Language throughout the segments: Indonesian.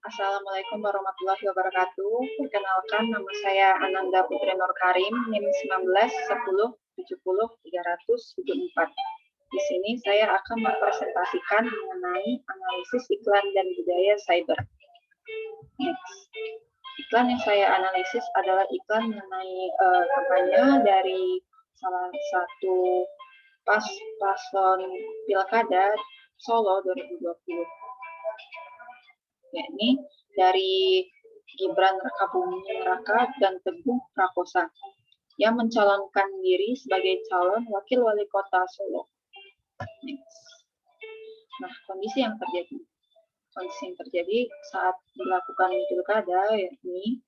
Assalamualaikum warahmatullahi wabarakatuh. Perkenalkan, nama saya Ananda Putri Nur Karim, NIM 19 10 70 374. Di sini saya akan mempresentasikan mengenai analisis iklan dan budaya cyber. Next. Iklan yang saya analisis adalah iklan mengenai kampanye dari salah satu paslon pilkada Solo 2020. Yakni dari Gibran Rakabuming Raka dan Teguh Prakosa yang mencalonkan diri sebagai calon wakil wali kota Solo. Next. Nah, kondisi yang terjadi saat dilakukan pilkada, yakni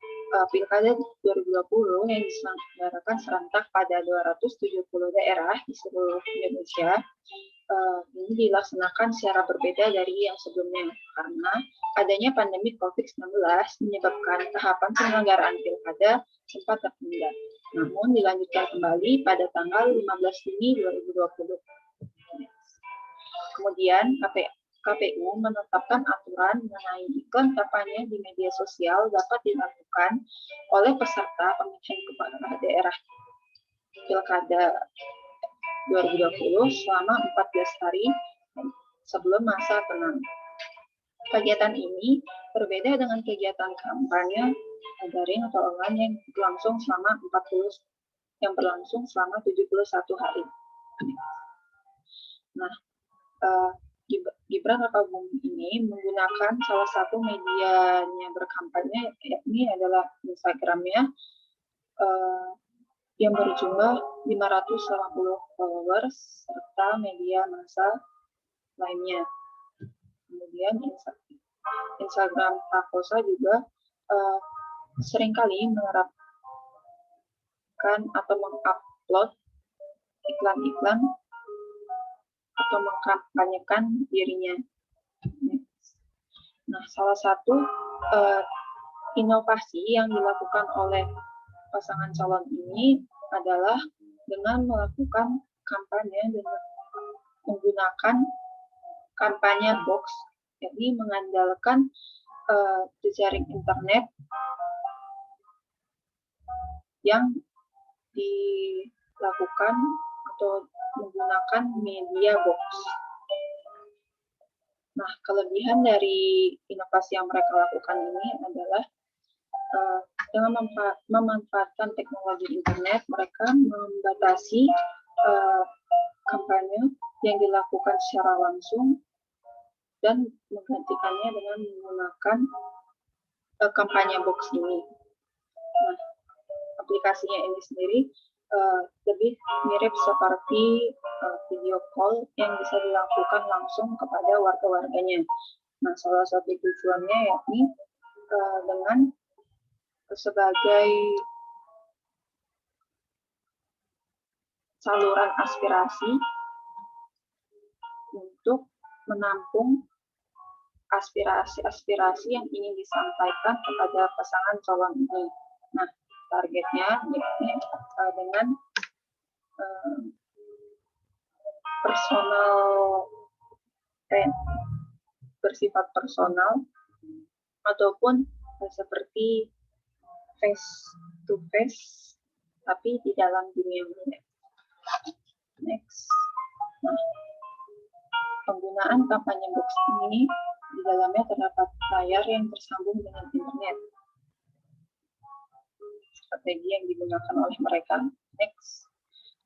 pilkada 2020 yang diselenggarakan serentak pada 270 daerah di seluruh Indonesia. Ini dilaksanakan secara berbeda dari yang sebelumnya karena adanya pandemi COVID-19 menyebabkan tahapan penyelenggaraan pilkada sempat tertunda. Namun dilanjutkan kembali pada tanggal 15 Juni 2020. Kemudian KPU menetapkan aturan mengenai iklan kampanye di media sosial dapat dilakukan oleh peserta pemilihan kepala daerah pilkada 2020 selama 14 hari sebelum masa tenang. Kegiatan ini berbeda dengan kegiatan kampanye daring atau online yang berlangsung selama 71 hari. Nah, Gibran Rakabuming ini menggunakan salah satu medianya berkampanye, yakni adalah Instagramnya, yang berjumlah 580 followers serta media massa lainnya. Kemudian Instagram Prakosa juga seringkali menerapkan atau mengupload iklan-iklan atau mengkampanyekan dirinya. Nah, salah satu inovasi yang dilakukan oleh pasangan calon ini adalah dengan melakukan kampanye dengan menggunakan kampanye box, yakni mengandalkan jejaring internet yang dilakukan atau menggunakan media box. Nah, kelebihan dari inovasi yang mereka lakukan ini adalah dengan memanfaatkan teknologi internet, mereka membatasi kampanye yang dilakukan secara langsung dan menggantikannya dengan menggunakan kampanye box ini. Nah, aplikasinya ini sendiri lebih mirip seperti video call yang bisa dilakukan langsung kepada warga-warganya. Nah, salah satu tujuannya yakni dengan sebagai saluran aspirasi untuk menampung aspirasi-aspirasi yang ingin disampaikan kepada pasangan calon ini. Nah, targetnya yakni dengan bersifat personal ataupun seperti face to face tapi di dalam dunia maya. Next. Nah, penggunaan kampanye box ini di dalamnya terdapat layar yang tersambung dengan internet. Strategi yang digunakan oleh mereka. Next.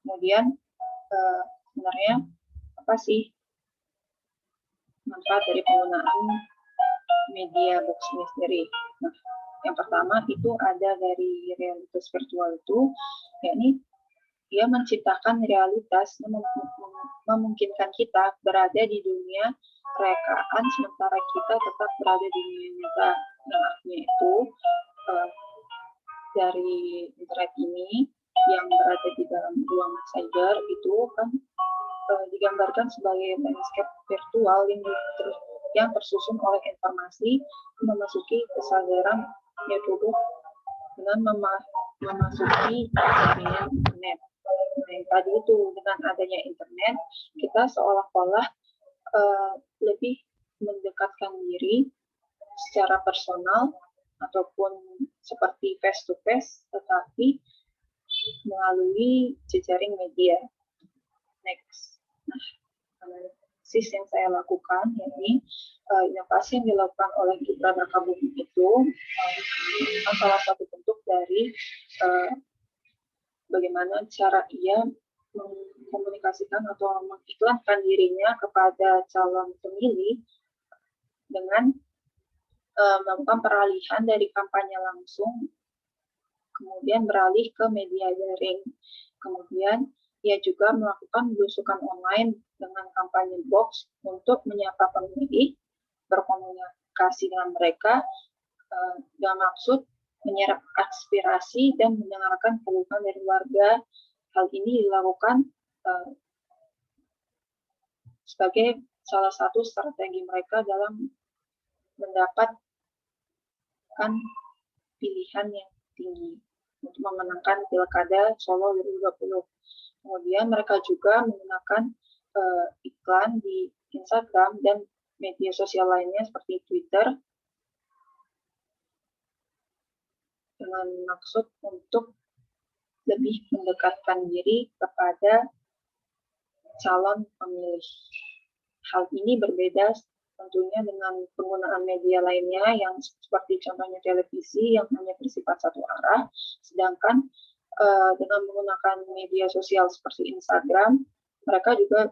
Kemudian sebenarnya apa sih manfaat dari penggunaan media box ini sendiri? Nah, yang pertama itu ada dari realitas virtual itu, yakni dia menciptakan realitas yang memungkinkan kita berada di dunia rekaan sementara kita tetap berada di dunia nyata. Yang artinya itu dari internet ini yang berada di dalam ruang cyber itu kan digambarkan sebagai landscape virtual yang tersusun oleh informasi memasuki kesadaran tubuh dengan memasuki jaringan internet. Nah, yang tadi itu dengan adanya internet kita seolah-olah lebih mendekatkan diri secara personal ataupun seperti face to face, tetapi melalui jejaring media. Next. Nah, analisis yang saya lakukan, yakni inovasi yang dilakukan oleh Gibran Rakabuming itu salah satu bentuk dari bagaimana cara ia mengkomunikasikan atau mengiklankan dirinya kepada calon pemilih dengan melakukan peralihan dari kampanye langsung, kemudian beralih ke media daring. Kemudian ia juga melakukan belusukan online dengan kampanye box untuk menyapa pemilih, berkomunikasi dengan mereka dengan maksud menyerap aspirasi dan mendengarkan keluhan dari warga. Hal ini dilakukan sebagai salah satu strategi mereka dalam mendapatkan pilihan yang tinggi untuk memenangkan Pilkada Solo 2020. Kemudian mereka juga menggunakan iklan di Instagram dan media sosial lainnya seperti Twitter dengan maksud untuk lebih mendekatkan diri kepada calon pemilih. Hal ini berbeda tentunya dengan penggunaan media lainnya yang seperti contohnya televisi yang hanya bersifat satu arah, sedangkan dengan menggunakan media sosial seperti Instagram, mereka juga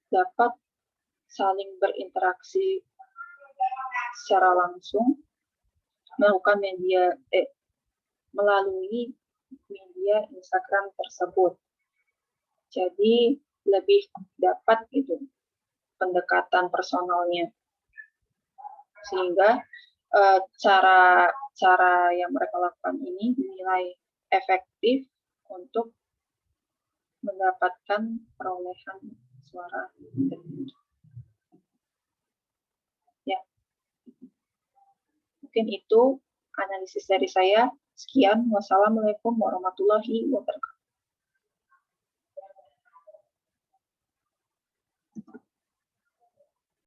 dapat saling berinteraksi secara langsung melakukan melalui media Instagram tersebut. Jadi lebih dapat itu pendekatan personalnya, sehingga cara yang mereka lakukan ini dinilai efektif untuk mendapatkan perolehan suara. Ya, mungkin itu analisis dari saya. Sekian, wassalamualaikum warahmatullahi wabarakatuh.